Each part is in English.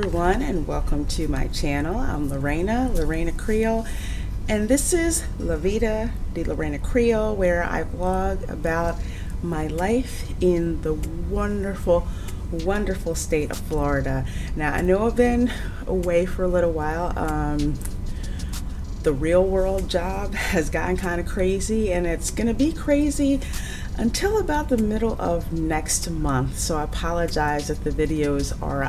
everyone, and welcome to my channel. I'm Reina Creole, and this is Vida, de Reina Creole, where I vlog about my life in the wonderful state of Florida. Now, I know I've been away for a little while. The real world job has gotten kind of crazy, and it's going to be crazy until about the middle of next month. So I apologize if the videos are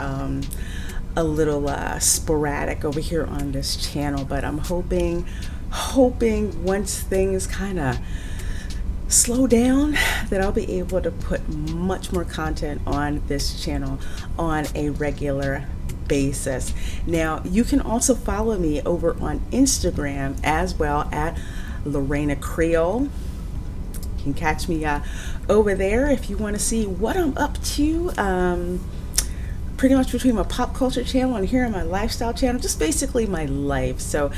a little sporadic over here on this channel, but I'm hoping once things kind of slow down that I'll be able to put much more content on this channel on a regular basis. Now, you can also follow me over on Instagram as well at Reina Creole. You can catch me over there if you want to see what I'm up to, pretty much between my pop culture channel and here on my lifestyle channel, just basically my life. So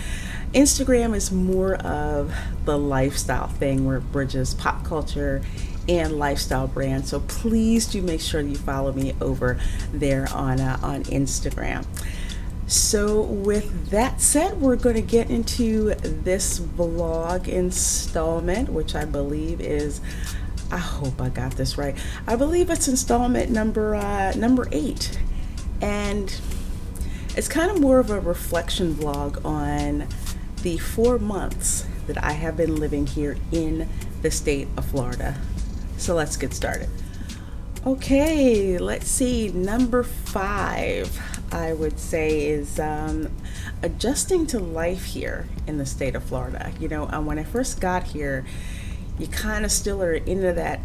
Instagram is more of the lifestyle thing where it bridges pop culture and lifestyle brand. So please do make sure you follow me over there on Instagram. So with that said, we're going to get into this vlog installment, which I believe is, I hope I got this right, I believe it's installment number 8, and it's kind of more of a reflection vlog on the 4 months that I have been living here in the state of Florida. So let's get started. Okay, let's see. Number 5, I would say, is adjusting to life here in the state of Florida. You know, when I first got here, you kind of still are into that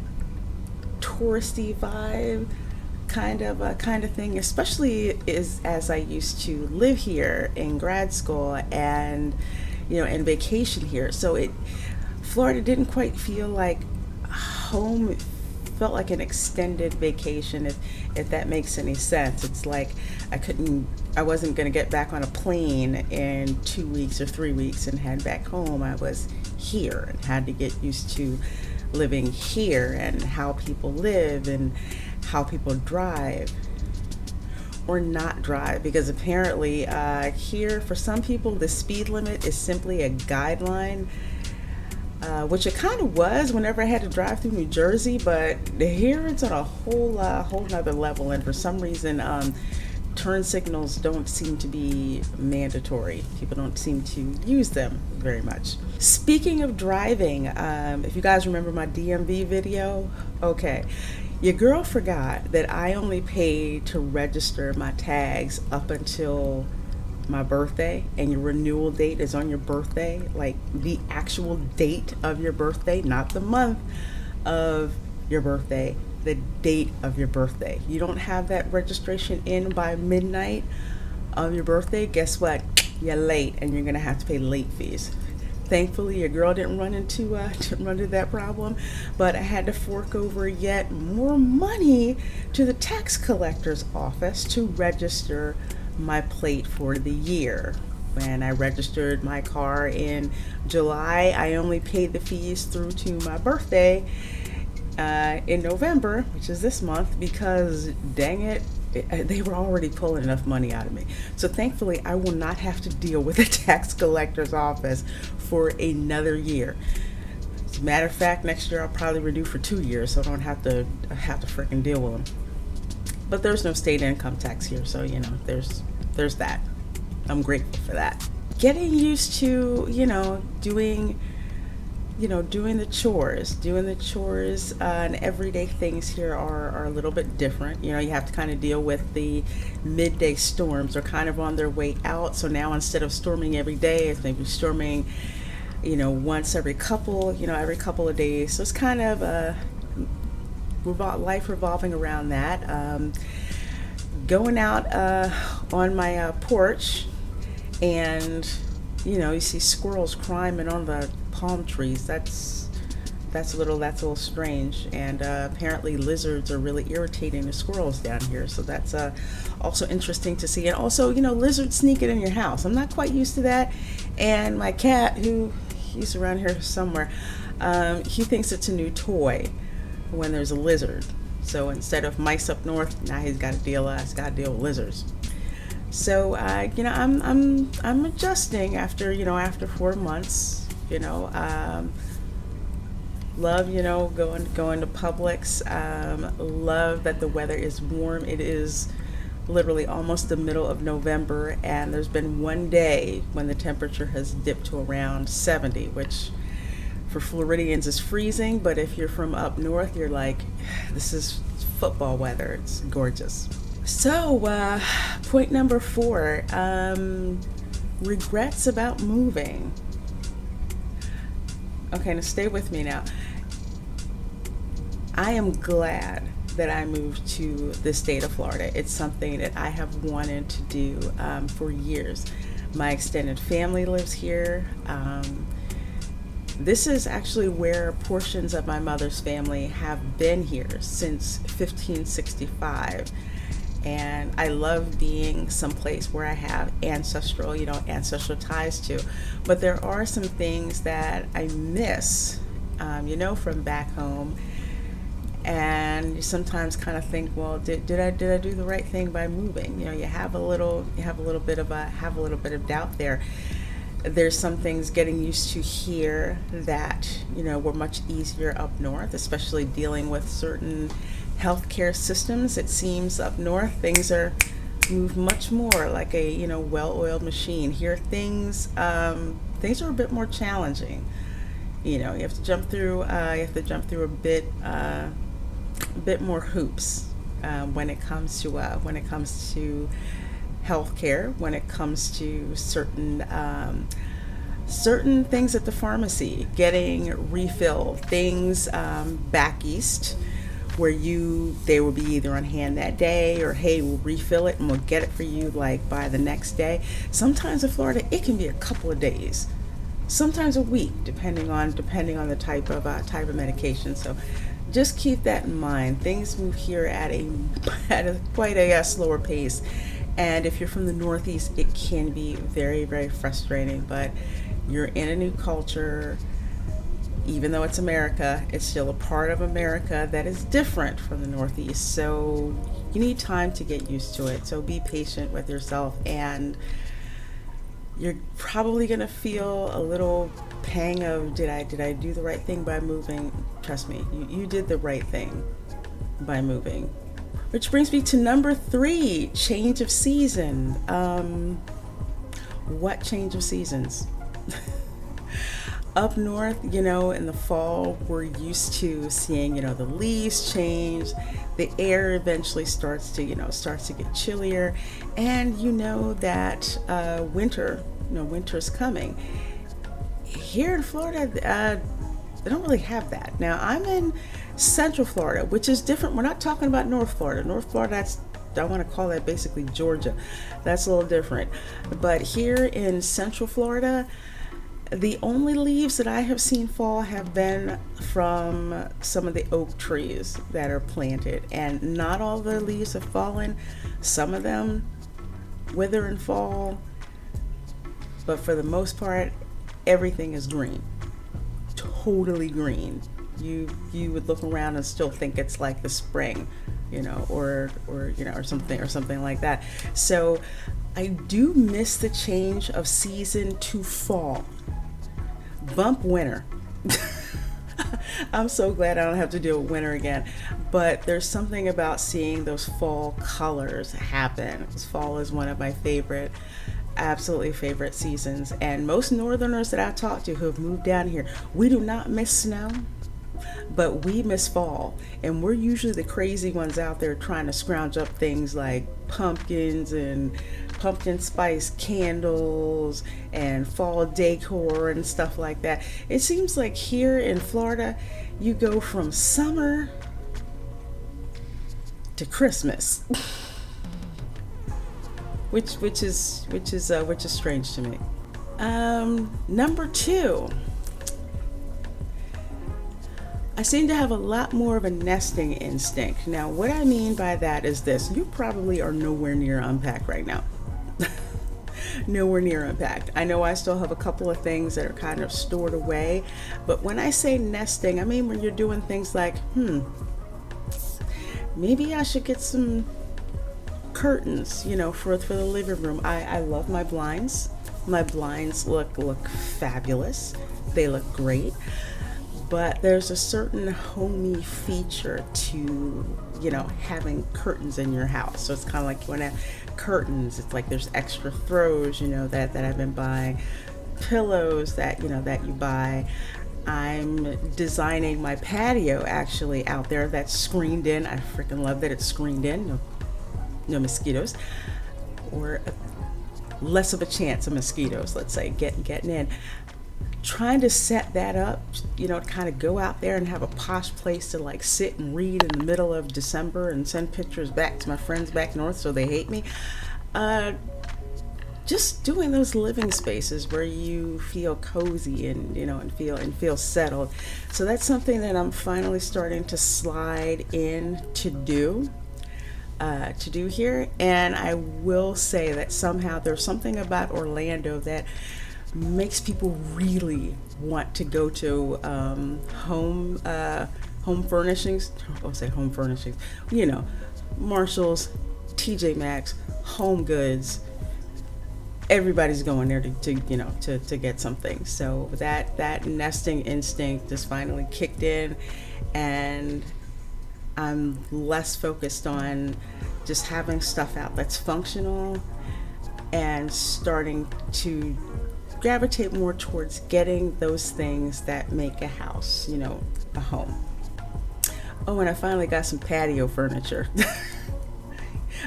touristy vibe kind of thing, especially as I used to live here in grad school and, you know, and vacation here. So Florida didn't quite feel like home. It felt like an extended vacation, if that makes any sense. It's like I wasn't going to get back on a plane in 2 weeks or 3 weeks and head back home. I was here and had to get used to living here and how people live and how people drive or not drive, because apparently here for some people the speed limit is simply a guideline, which it kind of was whenever I had to drive through New Jersey, but here it's on a whole nother level, and for some reason turn signals don't seem to be mandatory. People don't seem to use them very much. Speaking of driving, if you guys remember my DMV video, okay, your girl forgot that I only paid to register my tags up until my birthday, and your renewal date is on your birthday, like the actual date of your birthday, not the month of your birthday, the date of your birthday. You don't have that registration in by midnight of your birthday, guess what? You're late, and you're gonna have to pay late fees. Thankfully, your girl didn't run into that problem, but I had to fork over yet more money to the tax collector's office to register my plate for the year. When I registered my car in July, I only paid the fees through to my birthday in November, which is this month, because dang it, they were already pulling enough money out of me. So thankfully, I will not have to deal with the tax collector's office for another year. As a matter of fact, next year I'll probably renew for 2 years, so I don't have to freaking deal with them. But there's no state income tax here, so you know, there's that. I'm grateful for that. Getting used to, doing the chores, and everyday things here are a little bit different. You know, you have to kind of deal with the midday storms. Are kind of on their way out. So now instead of storming every day, it's maybe storming, once every couple of days. So it's kind of life revolving around that. Going out on my porch, and you see squirrels climbing on the palm trees. That's a little strange, and apparently lizards are really irritating the squirrels down here, so that's also interesting to see. And also, lizards sneaking in your house. I'm not quite used to that. And my cat, he's around here somewhere, he thinks it's a new toy when there's a lizard. So instead of mice up north, now he's got to deal with lizards. So I'm adjusting after after 4 months. Love going to Publix. Love that the weather is warm. It is literally almost the middle of November, and there's been one day when the temperature has dipped to around 70, which for Floridians is freezing, but if you're from up north, you're like, this is football weather. It's gorgeous. So, point number 4, regrets about moving. Okay, now stay with me now. I am glad that I moved to the state of Florida. It's something that I have wanted to do for years. My extended family lives here. This is actually where portions of my mother's family have been here since 1565. And I love being someplace where I have ancestral ties to. But there are some things that I miss, from back home. And you sometimes kind of think, well, did I do the right thing by moving? You have a little bit of doubt there. There's some things getting used to here that were much easier up north, especially dealing with certain healthcare systems. It seems up north things are moved much more like a well-oiled machine. Here things are a bit more challenging. You have to jump through a bit more hoops when it comes to healthcare, when it comes to certain things at the pharmacy, getting refill things back east, where they will be either on hand that day, or hey, we'll refill it and we'll get it for you like by the next day. Sometimes in Florida it can be a couple of days, sometimes a week, depending on the type of medication. So just keep that in mind. Things move here at quite a slower pace, and if you're from the Northeast, it can be very, very frustrating. But you're in a new culture. Even though it's America, it's still a part of America that is different from the Northeast. So you need time to get used to it. So be patient with yourself, and you're probably going to feel a little pang of, did I do the right thing by moving? Trust me, you did the right thing by moving. Which brings me to number 3, change of season. What change of seasons? Up north, in the fall, we're used to seeing, the leaves change, the air eventually starts to get chillier, and that winter's coming. Here in Florida, they don't really have that. Now, I'm in Central Florida, which is different. We're not talking about North Florida. North Florida, I want to call that basically Georgia. That's a little different. But here in Central Florida, the only leaves that I have seen fall have been from some of the oak trees that are planted, and not all the leaves have fallen. Some of them wither and fall, but for the most part, everything is green, totally green. You would look around and still think it's like the spring, or something like that. So I do miss the change of season to fall. Bump winter. I'm so glad I don't have to deal with winter again. But there's something about seeing those fall colors happen. Fall is one of my absolutely favorite seasons. And most northerners that I talk to who have moved down here, we do not miss snow, but we miss fall. And we're usually the crazy ones out there trying to scrounge up things like pumpkins and pumpkin spice candles and fall decor and stuff like that. It seems like here in Florida, you go from summer to Christmas, which is strange to me. Number 2, I seem to have a lot more of a nesting instinct. Now, what I mean by that is this: you probably are nowhere near unpacked right now. Nowhere near unpacked. I know I still have a couple of things that are kind of stored away, but when I say nesting, I mean when you're doing things like, maybe I should get some curtains, for the living room. I love my blinds. My blinds look fabulous. They look great. But there's a certain homey feature to, having curtains in your house. So it's kind of like you want to have curtains. It's like there's extra throws, that I've been buying, pillows that you buy. I'm designing my patio actually out there that's screened in. I freaking love that it's screened in. No mosquitoes, or less of a chance of mosquitoes, let's say, getting in. Trying to set that up, kind of go out there and have a posh place to like sit and read in the middle of December and send pictures back to my friends back north so they hate me. Just doing those living spaces where you feel cozy and feel settled. So that's something that I'm finally starting to slide in to do here. And I will say that somehow there's something about Orlando that makes people really want to go to home furnishings. I'll say home furnishings. Marshalls, TJ Maxx, Home Goods. Everybody's going there to get something. So that nesting instinct just finally kicked in, and I'm less focused on just having stuff out that's functional and starting to gravitate more towards getting those things that make a house, a home. Oh, and I finally got some patio furniture.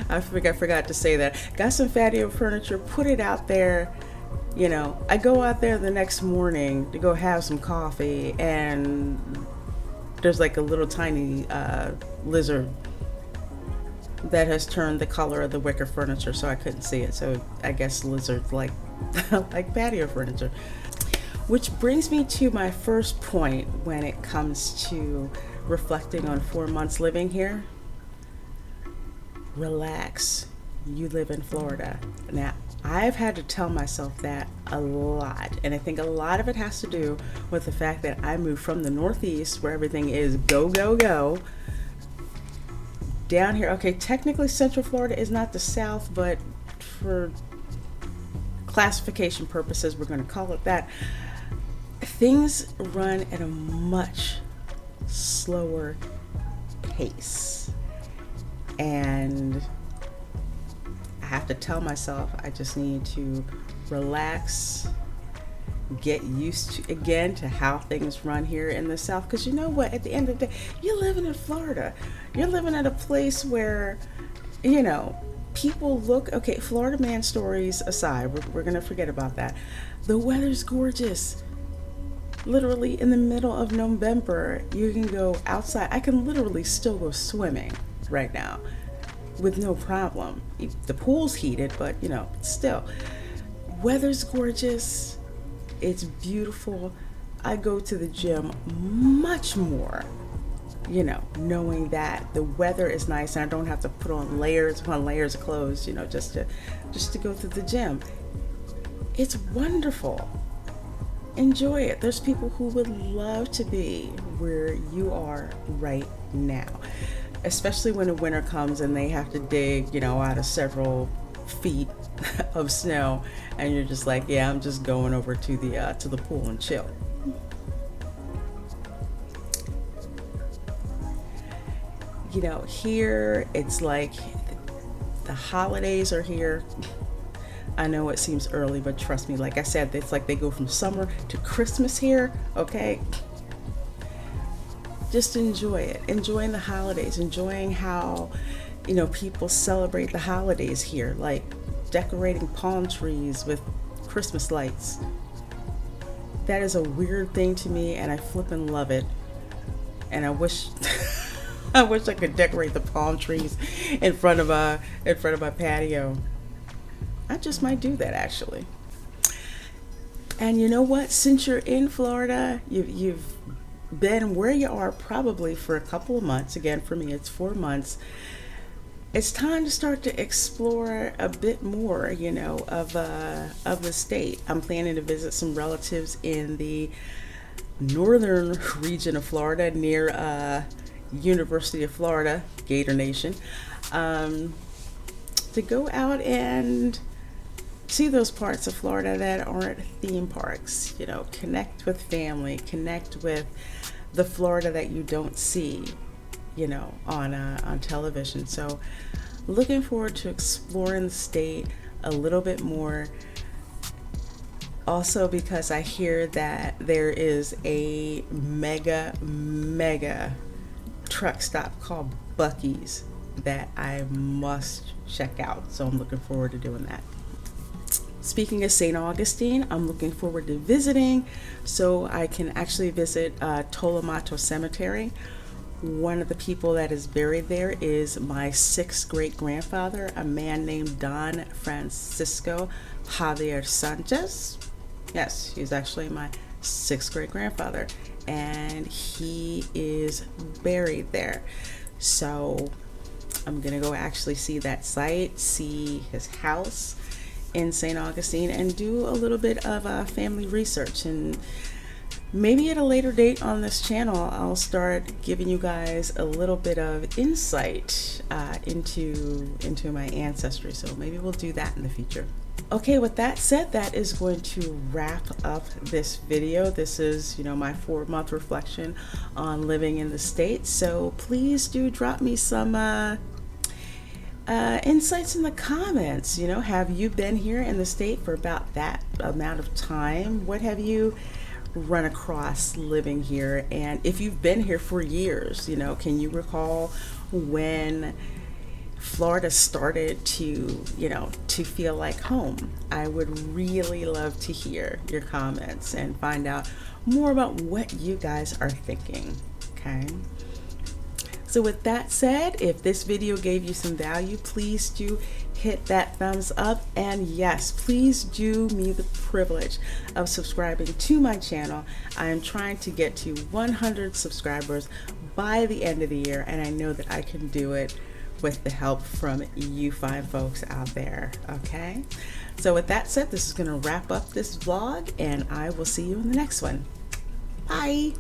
I forgot to say that. Got some patio furniture, put it out there. I go out there the next morning to go have some coffee, and there's like a little tiny lizard that has turned the color of the wicker furniture, so I couldn't see it. So I guess lizards like patio furniture. Which brings me to my first point when it comes to reflecting on 4 months living here. Relax. You live in Florida. Now, I've had to tell myself that a lot, and I think a lot of it has to do with the fact that I moved from the Northeast, where everything is go, go, go, down here. Okay, technically Central Florida is not the South, but for classification purposes, we're going to call it that. Things run at a much slower pace, and I have to tell myself I just need to relax, get used to how things run here in the South. Because you know what, at the end of the day, you're living in Florida. You're living at a place where people look, okay, Florida man stories aside, we're going to forget about that. The weather's gorgeous. Literally in the middle of November, you can go outside. I can literally still go swimming right now with no problem. The pool's heated, but still. Weather's gorgeous. It's beautiful. I go to the gym much more, knowing that the weather is nice and I don't have to put on layers upon layers of clothes, just to go to the gym. It's wonderful. Enjoy it. There's people who would love to be where you are right now, especially when the winter comes and they have to dig, out of several feet of snow, and you're just like, yeah, I'm just going over to the pool and chill. Here it's like the holidays are here. I know it seems early, but trust me, like I said, it's like they go from summer to Christmas here, okay? Just enjoy it. Enjoying the holidays, enjoying how, people celebrate the holidays here, like decorating palm trees with Christmas lights. That is a weird thing to me, and I flippin' love it. And I wish I wish I could decorate the palm trees in front of my patio. I just might do that, actually. And you know what? Since you're in Florida, you've been where you are probably for a couple of months. Again, for me, it's 4 months. It's time to start to explore a bit more, of the state. I'm planning to visit some relatives in the northern region of Florida, near University of Florida, Gator Nation. to go out and see those parts of Florida that aren't theme parks. You know, connect with family, connect with the Florida that you don't see, you know, on television. So looking forward to exploring the state a little bit more. Also, because I hear that there is a mega truck stop called Buc-ee's that I must check out. So I'm looking forward to doing that. Speaking of St. Augustine, I'm looking forward to visiting so I can actually visit Tolomato Cemetery. One of the people that is buried there is my sixth great grandfather, a man named Don Francisco Javier Sanchez. Yes, he's actually my sixth great grandfather, and he is buried there. So I'm gonna go actually see that site, see his house in St. Augustine, and do a little bit of family research. And maybe at a later date on this channel, I'll start giving you guys a little bit of insight into my ancestry. So maybe we'll do that in the future. Okay, with that said, that is going to wrap up this video. This is, you know, my 4-month reflection on living in the States. So please do drop me some insights in the comments. You know, have you been here in the state for about that amount of time? What have you run across living here? And if you've been here for years, you know, can you recall when Florida started to, you know, to feel like home? I would really love to hear your comments and find out more about what you guys are thinking. Okay. So with that said, if this video gave you some value, please do hit that thumbs up. And yes, please do me the privilege of subscribing to my channel. I am trying to get to 100 subscribers by the end of the year, and I know that I can do it with the help from you fine folks out there. Okay, so with that said, this is going to wrap up this vlog, and I will see you in the next one. Bye.